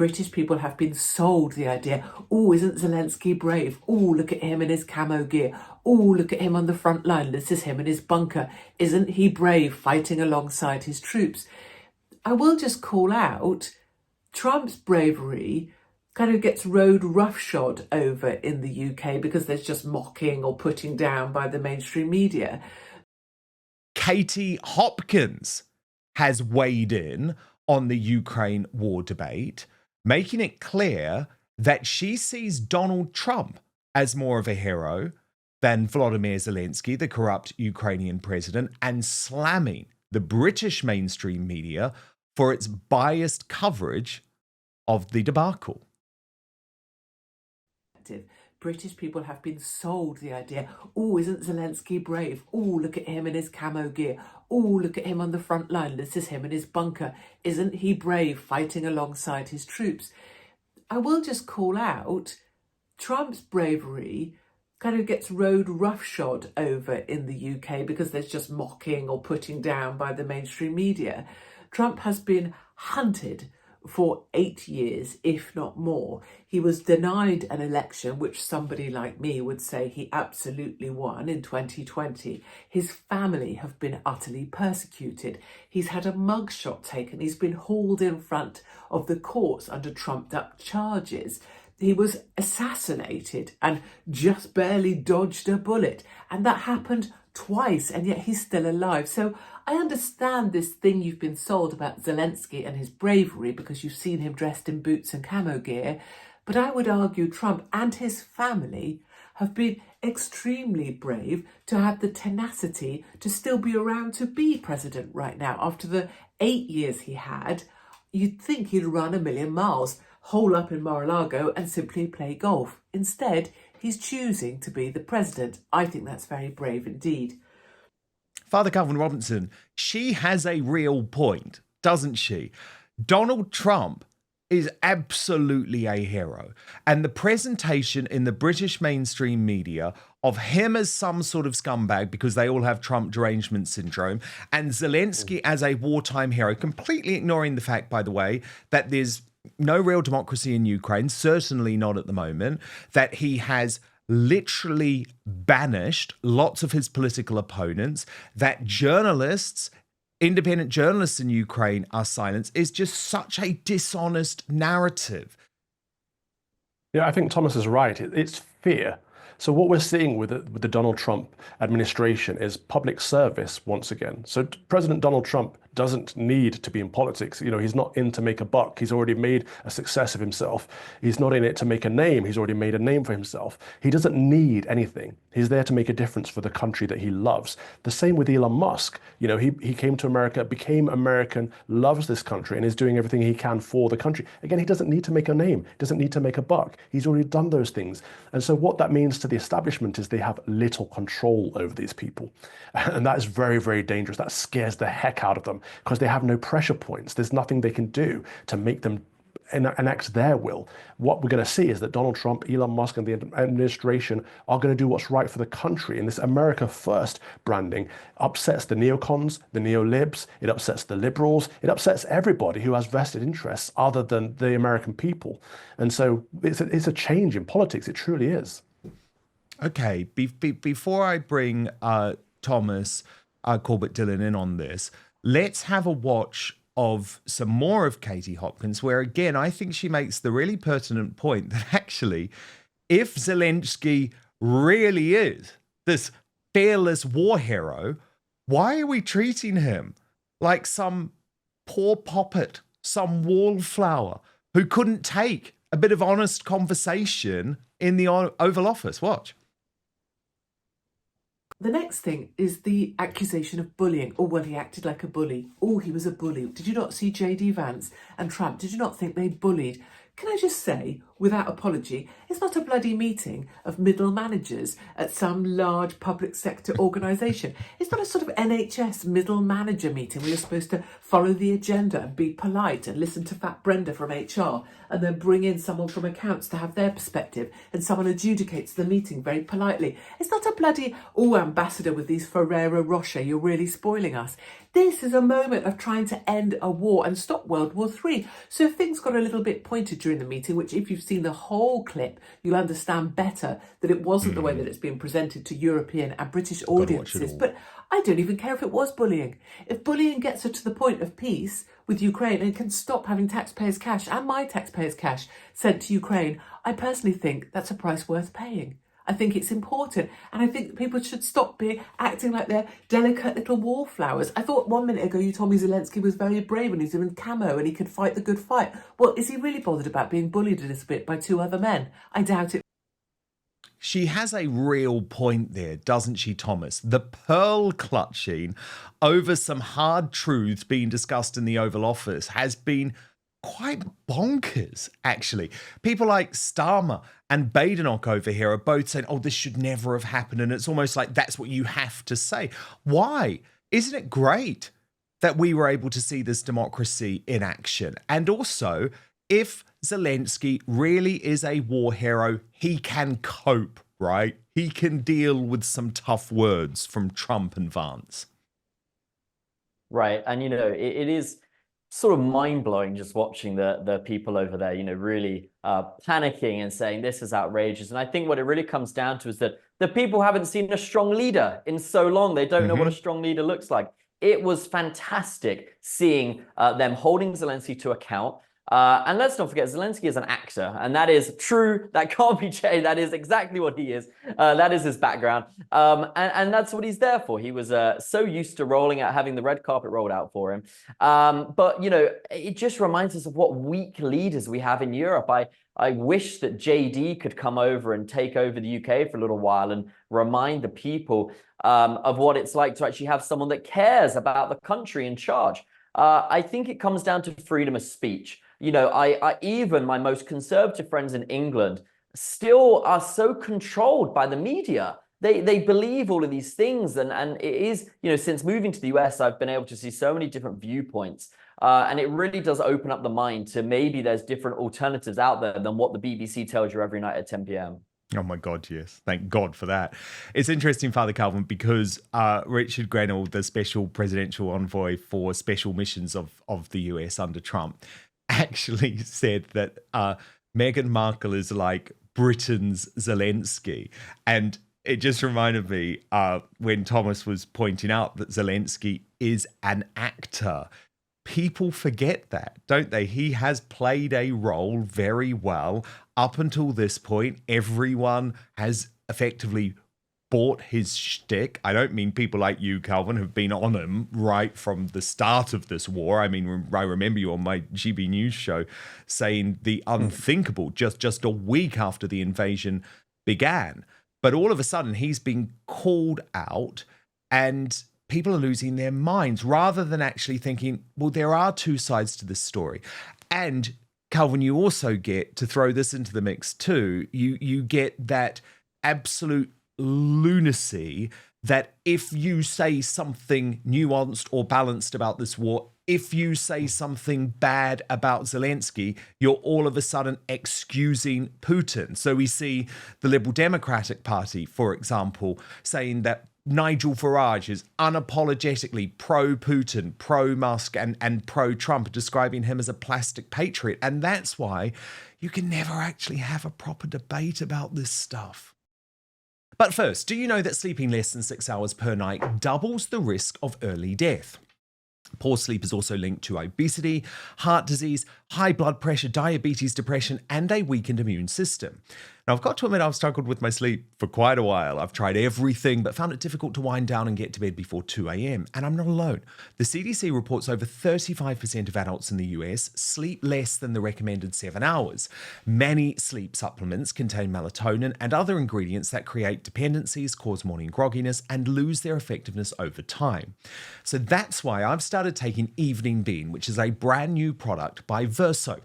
British people have been sold the idea, oh, isn't Zelensky brave? Oh, look at him in his camo gear. Oh, look at him on the front line. This is him in his bunker. Isn't he brave fighting alongside his troops? I will just call out Trump's bravery kind of gets rode roughshod over in the UK because there's just mocking or putting down by the mainstream media. Katie Hopkins has weighed in on the Ukraine war debate, making it clear that she sees Donald Trump as more of a hero than Volodymyr Zelensky, the corrupt Ukrainian president, and slamming the British mainstream media for its biased coverage of the debacle. British people have been sold the idea, oh, isn't Zelensky brave? Oh, look at him in his camo gear. Oh, look at him on the front line. This is him in his bunker. Isn't he brave fighting alongside his troops? I will just call out Trump's bravery kind of gets rode roughshod over in the UK because there's just mocking or putting down by the mainstream media. Trump has been hunted for 8 years, if not more. He was denied an election, which somebody like me would say he absolutely won in 2020. His family have been utterly persecuted. He's had a mugshot taken. He's been hauled in front of the courts under trumped-up charges. He was assassinated and just barely dodged a bullet. And that happened twice, and yet he's still alive. So I understand this thing you've been sold about Zelensky and his bravery because you've seen him dressed in boots and camo gear. But I would argue Trump and his family have been extremely brave to have the tenacity to still be around to be president right now. After the 8 years he had, you'd think he'd run a million miles, hole up in Mar-a-Lago and simply play golf. Instead, he's choosing to be the president. I think that's very brave indeed. Father Calvin Robinson, she has a real point, doesn't she? Donald Trump is absolutely a hero. And the presentation in the British mainstream media of him as some sort of scumbag because they all have Trump derangement syndrome, and Zelensky as a wartime hero, completely ignoring the fact, by the way, that there's no real democracy in Ukraine, certainly not at the moment, that he has literally banished lots of his political opponents, that journalists, independent journalists in Ukraine are silenced, is just such a dishonest narrative. Yeah, I think Thomas is right. It's fear. So what we're seeing with the Donald Trump administration is public service once again. So President Donald Trump doesn't need to be in politics. You know, he's not in to make a buck. He's already made a success of himself. He's not in it to make a name. He's already made a name for himself. He doesn't need anything. He's there to make a difference for the country that he loves. The same with Elon Musk. You know, he came to America, became American, loves this country, and is doing everything he can for the country. Again, he doesn't need to make a name. He doesn't need to make a buck. He's already done those things. And so what that means to the establishment is they have little control over these people. And that is very, very dangerous. That scares the heck out of them because they have no pressure points. There's nothing they can do to make them enact their will. What we're going to see is that Donald Trump, Elon Musk, and the administration are going to do what's right for the country. And this America First branding upsets the neocons, the neolibs, it upsets the liberals, it upsets everybody who has vested interests other than the American people. And so it's a change in politics. It truly is. Okay, before I bring Thomas Corbett-Dillon in on this, let's have a watch of some more of Katie Hopkins, where again, I think she makes the really pertinent point that actually, if Zelensky really is this fearless war hero, why are we treating him like some poor poppet, some wallflower who couldn't take a bit of honest conversation in the Oval Office? Watch. The next thing is the accusation of bullying. Oh, well, he acted like a bully. Oh, he was a bully. Did you not see J.D. Vance and Trump? Did you not think they bullied can I just say, without apology, it's not a bloody meeting of middle managers at some large public sector organisation. It's not a sort of NHS middle manager meeting where you're supposed to follow the agenda and be polite and listen to Fat Brenda from HR and then bring in someone from accounts to have their perspective and someone adjudicates the meeting very politely. It's not a bloody, ambassador with these Ferrero Rocher, you're really spoiling us. This is a moment of trying to end a war and stop World War III. So if things got a little bit pointed during the meeting, which if you've seen the whole clip, you'll understand better that it wasn't the way that it's been presented to European and British audiences. But I don't even care if it was bullying. If bullying gets her to the point of peace with Ukraine and can stop having taxpayers' cash and my taxpayers' cash sent to Ukraine, I personally think that's a price worth paying. I think it's important, and I think people should stop acting like they're delicate little wallflowers. I thought 1 minute ago you told me Zelensky was very brave and he's in camo and he could fight the good fight. Well, is he really bothered about being bullied a little bit by 2 other men? I doubt it. She has a real point there, doesn't she, Thomas? The pearl clutching over some hard truths being discussed in the Oval Office has been quite bonkers, actually. People like Starmer and Badenoch over here are both saying, oh, this should never have happened. And it's almost like that's what you have to say. Why? Isn't it great that we were able to see this democracy in action? And also, if Zelensky really is a war hero, he can cope, right? He can deal with some tough words from Trump and Vance. Right. And, it is sort of mind-blowing just watching the people over there, really panicking and saying this is outrageous. And I think what it really comes down to is that the people haven't seen a strong leader in so long. They don't know what a strong leader looks like. It was fantastic seeing them holding Zelensky to account. And let's not forget, Zelensky is an actor, and that is true. That can't be changed. That is exactly what he is. That is his background. And that's what he's there for. He was so used to rolling out, having the red carpet rolled out for him. But, it just reminds us of what weak leaders we have in Europe. I wish that JD could come over and take over the UK for a little while and remind the people of what it's like to actually have someone that cares about the country in charge. I think it comes down to freedom of speech. I even my most conservative friends in England still are so controlled by the media. They believe all of these things. And it is, since moving to the US, I've been able to see so many different viewpoints. And it really does open up the mind to maybe there's different alternatives out there than what the BBC tells you every night at 10 p.m. Oh my God, yes. Thank God for that. It's interesting, Father Calvin, because Richard Grenell, the special presidential envoy for special missions of the US under Trump, actually said that Meghan Markle is like Britain's Zelensky. And it just reminded me when Thomas was pointing out that Zelensky is an actor. People forget that, don't they? He has played a role very well. Up until this point, everyone has effectively bought his shtick. I don't mean people like you, Calvin, have been on him right from the start of this war. I mean, I remember you on my GB News show saying the unthinkable just a week after the invasion began. But all of a sudden, he's been called out and people are losing their minds rather than actually thinking, well, there are two sides to this story. And Calvin, you also get, to throw this into the mix too, you get that absolute lunacy that if you say something nuanced or balanced about this war, if you say something bad about Zelensky, you're all of a sudden excusing Putin. So we see the Liberal Democratic Party, for example, saying that Nigel Farage is unapologetically pro-Putin, pro-Musk and pro-Trump, describing him as a plastic patriot. And that's why you can never actually have a proper debate about this stuff. But first, do you know that sleeping less than 6 hours per night doubles the risk of early death? Poor sleep is also linked to obesity, heart disease, high blood pressure, diabetes, depression, and a weakened immune system. Now, I've got to admit, I've struggled with my sleep for quite a while. I've tried everything, but found it difficult to wind down and get to bed before 2 a.m. And I'm not alone. The CDC reports over 35% of adults in the US sleep less than the recommended 7 hours. Many sleep supplements contain melatonin and other ingredients that create dependencies, cause morning grogginess, and lose their effectiveness over time. So that's why I've started taking Evening Bean, which is a brand new product by Verso.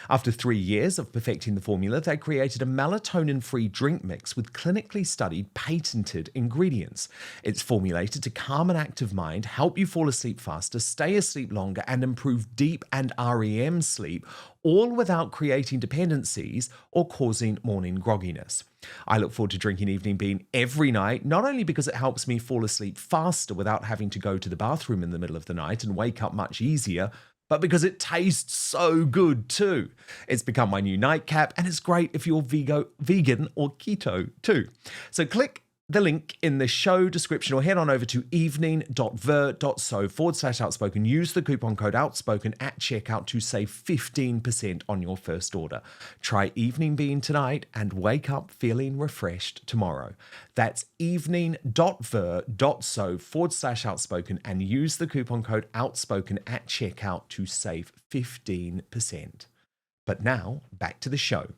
After 3 years of perfecting the formula, they created a melatonin-free drink mix with clinically studied, patented ingredients. It's formulated to calm an active mind, help you fall asleep faster, stay asleep longer, and improve deep and REM sleep, all without creating dependencies or causing morning grogginess. I look forward to drinking Evening Bean every night, not only because it helps me fall asleep faster without having to go to the bathroom in the middle of the night and wake up much easier, but because it tastes so good too. It's become my new nightcap, and it's great if you're vegan or keto too. So click the link in the show description or head on over to evening.ver.so/outspoken. Use the coupon code outspoken at checkout to save 15% on your first order. Try Evening Bean tonight and wake up feeling refreshed tomorrow. That's evening.ver.so/outspoken and use the coupon code outspoken at checkout to save 15%. But now back to the show.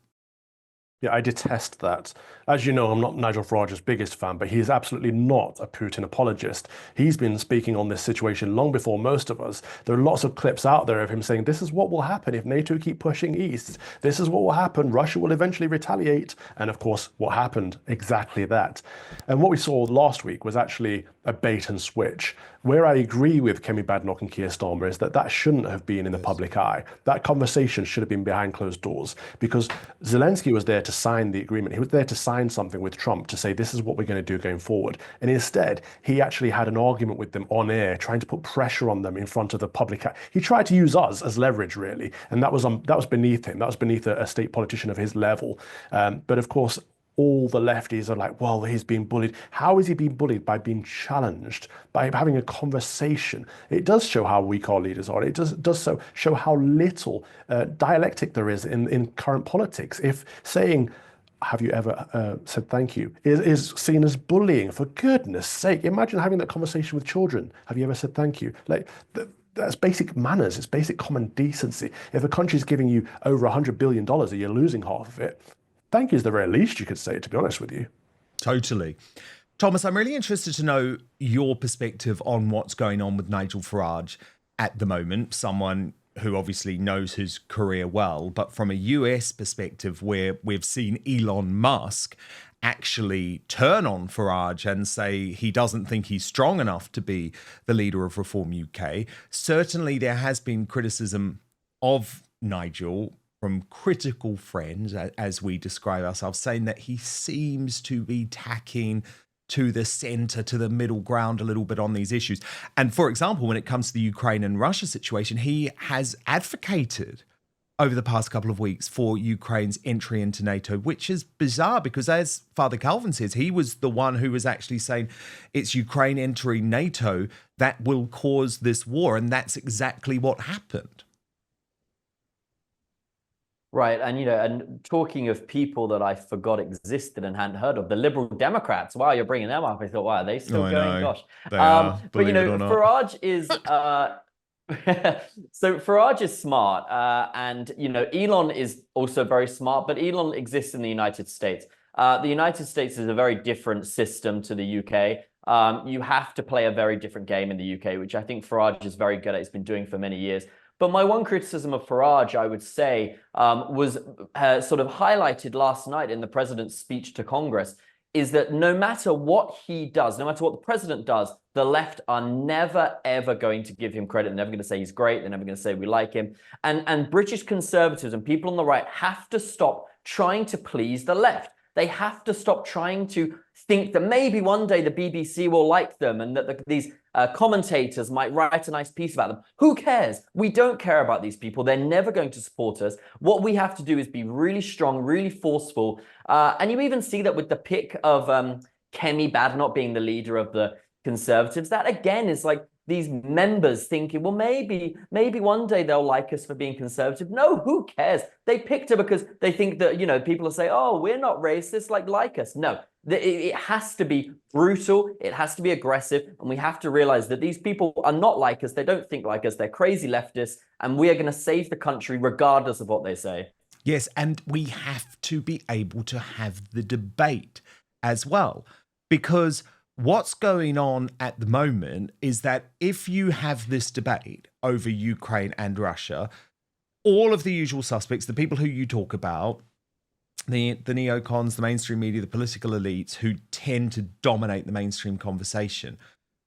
Yeah, I detest that. As you know, I'm not Nigel Farage's biggest fan, but he is absolutely not a Putin apologist. He's been speaking on this situation long before most of us. There are lots of clips out there of him saying, this is what will happen if NATO keep pushing east. This is what will happen. Russia will eventually retaliate. And of course, what happened? Exactly that. And what we saw last week was actually a bait and switch. Where I agree with Kemi Badenoch and Keir Starmer is that shouldn't have been in the public eye. That conversation should have been behind closed doors, because Zelensky was there to sign the agreement. He was there to sign something with Trump to say, this is what we're going to do going forward. And instead, he actually had an argument with them on air, trying to put pressure on them in front of the public eye. He tried to use us as leverage, really. And that was beneath him. That was beneath a state politician of his level. But of course, all the lefties are like, well, he's being bullied. How is he being bullied? By being challenged, by having a conversation. It does show how weak our leaders are. It does show how little dialectic there is in current politics. If saying, have you ever said thank you, is seen as bullying, for goodness sake. Imagine having that conversation with children. Have you ever said thank you? That's basic manners. It's basic common decency. If a country's giving you over $100 billion and you're losing half of it, thank you is the very least you could say, to be honest with you. Totally. Thomas, I'm really interested to know your perspective on what's going on with Nigel Farage at the moment, someone who obviously knows his career well, but from a US perspective, where we've seen Elon Musk actually turn on Farage and say he doesn't think he's strong enough to be the leader of Reform UK. Certainly there has been criticism of Nigel from critical friends, as we describe ourselves, saying that he seems to be tacking to the center, to the middle ground a little bit on these issues. And for example, when it comes to the Ukraine and Russia situation, he has advocated over the past couple of weeks for Ukraine's entry into NATO, which is bizarre because, as Father Calvin says, he was the one who was actually saying it's Ukraine entering NATO that will cause this war. And that's exactly what happened. Right. And, and talking of people that I forgot existed and hadn't heard of, the Liberal Democrats. Wow, you're bringing them up. I thought, wow, are they still going? Gosh. They are, but, Farage is... so Farage is smart. And, Elon is also very smart, but Elon exists in the United States. The United States is a very different system to the UK. You have to play a very different game in the UK, which I think Farage is very good at. He's been doing for many years. But my one criticism of Farage, I would say, was sort of highlighted last night in the president's speech to Congress, is that no matter what he does, no matter what the president does, the left are never, ever going to give him credit. They're never going to say he's great. They're never going to say we like him. And British conservatives and people on the right have to stop trying to please the left. They have to stop trying to think that maybe one day the BBC will like them and that these commentators might write a nice piece about them. Who cares? We don't care about these people. They're never going to support us. What we have to do is be really strong, really forceful. And you even see that with the pick of Kemi Badenoch being the leader of the Conservatives. That, again, is like these members thinking, well, maybe one day they'll like us for being conservative. No, who cares? They picked her because they think that, people will say, oh, we're not racist, like us. No, it has to be brutal. It has to be aggressive. And we have to realize that these people are not like us. They don't think like us. They're crazy leftists. And we are going to save the country regardless of what they say. Yes, and we have to be able to have the debate as well, because what's going on at the moment is that if you have this debate over Ukraine and Russia, all of the usual suspects, the people who you talk about, the neocons, the mainstream media, the political elites who tend to dominate the mainstream conversation,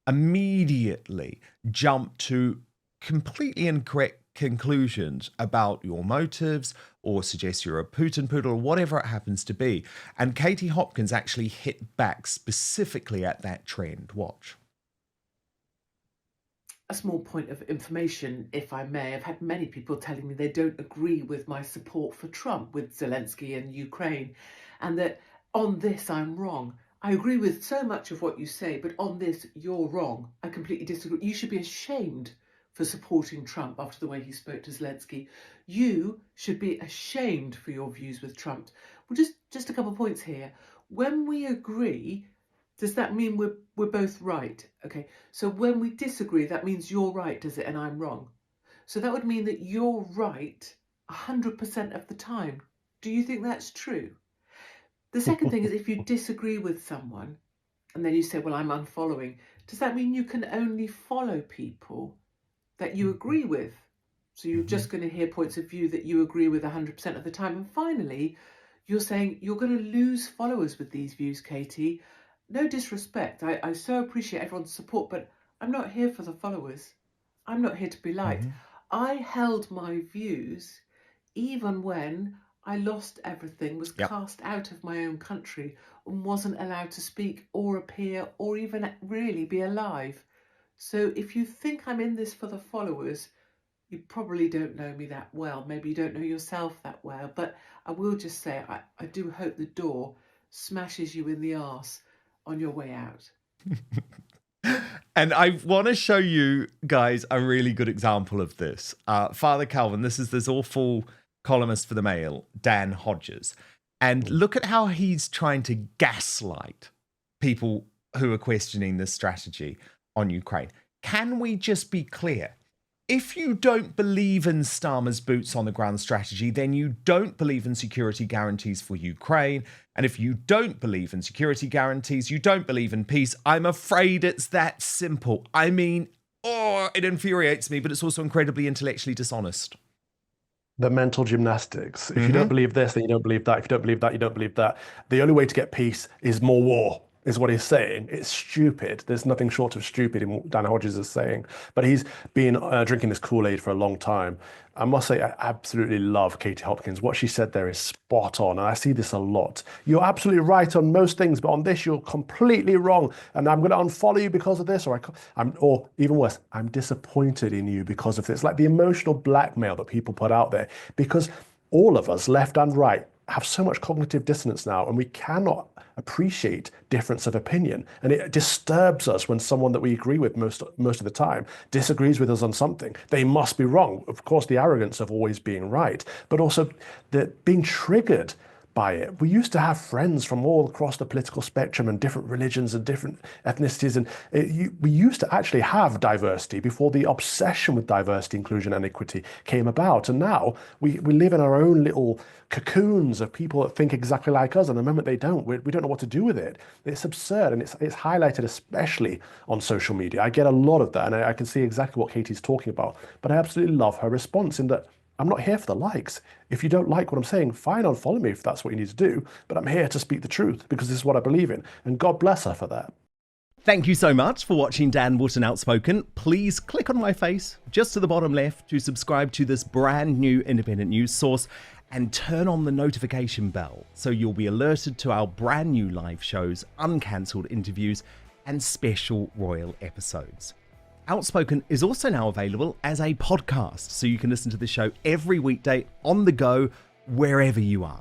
immediately jump to completely incorrect conclusions about your motives or suggest you're a Putin poodle or whatever it happens to be. And Katie Hopkins actually hit back specifically at that trend. Watch. A small point of information, if I may. I've had many people telling me they don't agree with my support for Trump, with Zelensky and Ukraine, and that on this I'm wrong. I agree with so much of what you say, but on this you're wrong. I completely disagree. You should be ashamed for supporting Trump after the way he spoke to Zelensky. You should be ashamed for your views with Trump. Well, just a couple of points here. When we agree, does that mean we're both right? Okay, so when we disagree, that means you're right, does it, and I'm wrong? So that would mean that you're right 100% of the time. Do you think that's true? The second thing is, if you disagree with someone and then you say, well, I'm unfollowing, does that mean you can only follow people that you agree with? So you're just going to hear points of view that you agree with 100% of the time. And finally, you're saying you're going to lose followers with these views, Katie. No disrespect. I so appreciate everyone's support, but I'm not here for the followers. I'm not here to be liked. I held my views even when I lost everything, was cast out of my own country and wasn't allowed to speak or appear or even really be alive. So if you think I'm in this for the followers, you probably don't know me that well. Maybe you don't know yourself that well. But I will just say, I do hope the door smashes you in the arse on your way out. And I want to show you guys a really good example of this. Father Calvin, this is this awful columnist for the Mail, Dan Hodges. And look at how he's trying to gaslight people who are questioning this strategy on Ukraine. Can we just be clear? If you don't believe in Starmer's boots on the ground strategy, then you don't believe in security guarantees for Ukraine. And if you don't believe in security guarantees, you don't believe in peace. I'm afraid it's that simple. I mean, it infuriates me, but it's also incredibly intellectually dishonest. The mental gymnastics. If you don't believe this, then you don't believe that. If you don't believe that, you don't believe that. The only way to get peace is more war, is what he's saying. It's stupid. There's nothing short of stupid in what Dan Hodges is saying. But he's been drinking this Kool-Aid for a long time. I must say, I absolutely love Katie Hopkins. What she said there is spot on. And I see this a lot. You're absolutely right on most things, but on this, you're completely wrong. And I'm going to unfollow you because of this. Or even worse, I'm disappointed in you because of this. Like the emotional blackmail that people put out there. Because all of us, left and right, have so much cognitive dissonance now, and we cannot appreciate difference of opinion. And it disturbs us when someone that we agree with most of the time disagrees with us on something. They must be wrong. Of course, the arrogance of always being right, but also the being triggered by it. We used to have friends from all across the political spectrum and different religions and different ethnicities, and we used to actually have diversity before the obsession with diversity, inclusion, and equity came about. And now we live in our own little cocoons of people that think exactly like us, and the moment they don't, we don't know what to do with it. It's absurd, and it's highlighted especially on social media. I get a lot of that, and I can see exactly what Katie's talking about, but I absolutely love her response in that I'm not here for the likes. If you don't like what I'm saying, fine, unfollow me if that's what you need to do. But I'm here to speak the truth because this is what I believe in. And God bless her for that. Thank you so much for watching Dan Wootton Outspoken. Please click on my face just to the bottom left to subscribe to this brand new independent news source and turn on the notification bell so you'll be alerted to our brand new live shows, uncancelled interviews, and special royal episodes. Outspoken is also now available as a podcast, so you can listen to the show every weekday on the go, wherever you are.